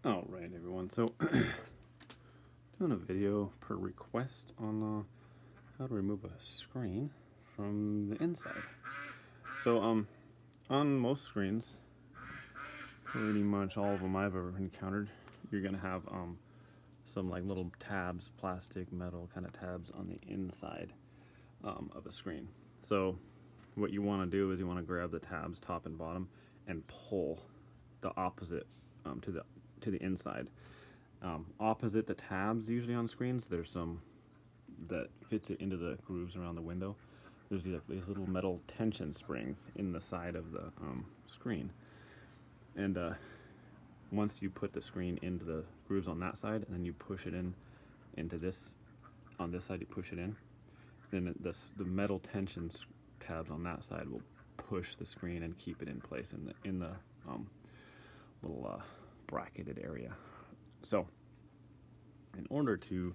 Alright everyone, so doing a video per request on how to remove a screen from the inside. So on most screens, pretty much all of them I've ever encountered, you're gonna have some like little tabs, plastic, metal kind of tabs on the inside of a screen. So what you want to do is you want to grab the tabs top and bottom and pull the opposite to the inside. Opposite the tabs usually on screens, there's some that fits it into the grooves around the window. There's these little metal tension springs in the side of the screen, and once you put the screen into the grooves on that side and then you push it in into this, on this side you push it in, then the metal tension tabs on that side will push the screen and keep it in place in the little bracketed area. So in order to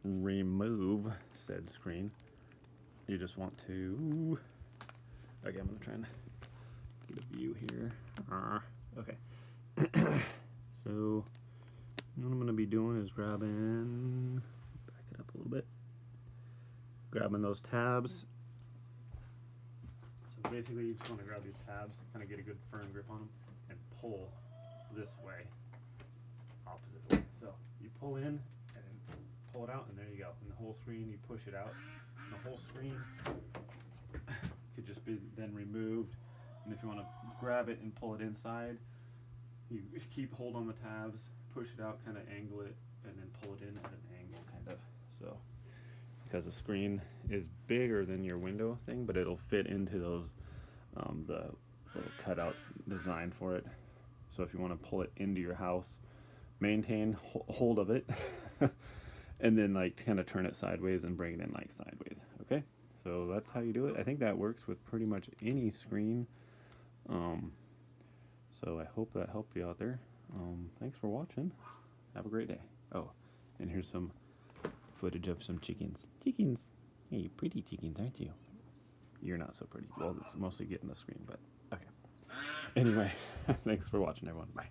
remove said screen, you just want to, okay, I'm gonna try and get a view here. Okay. So what I'm gonna be doing is grabbing, back it up a little bit, grabbing those tabs. So basically you just want to grab these tabs, kind of get a good firm grip on them, and pull this way, opposite way. So you pull in and then pull it out, and there you go. And the whole screen, you push it out, and the whole screen could just be then removed. And if you want to grab it and pull it inside, you keep hold on the tabs, push it out, kind of angle it, and then pull it in at an angle, kind of. So because the screen is bigger than your window thing, but it'll fit into those the little cutouts designed for it. So if you want to pull it into your house, maintain hold of it, and then like kind of turn it sideways and bring it in like sideways. Okay, so that's how you do it. I think that works with pretty much any screen. So I hope that helped you out there. Thanks for watching. Have a great day. Oh, and here's some footage of some chickens. Chickens. Hey, pretty chickens, aren't you? You're not so pretty. Well, it's mostly getting the screen, but okay. Anyway, thanks for watching, everyone. Bye.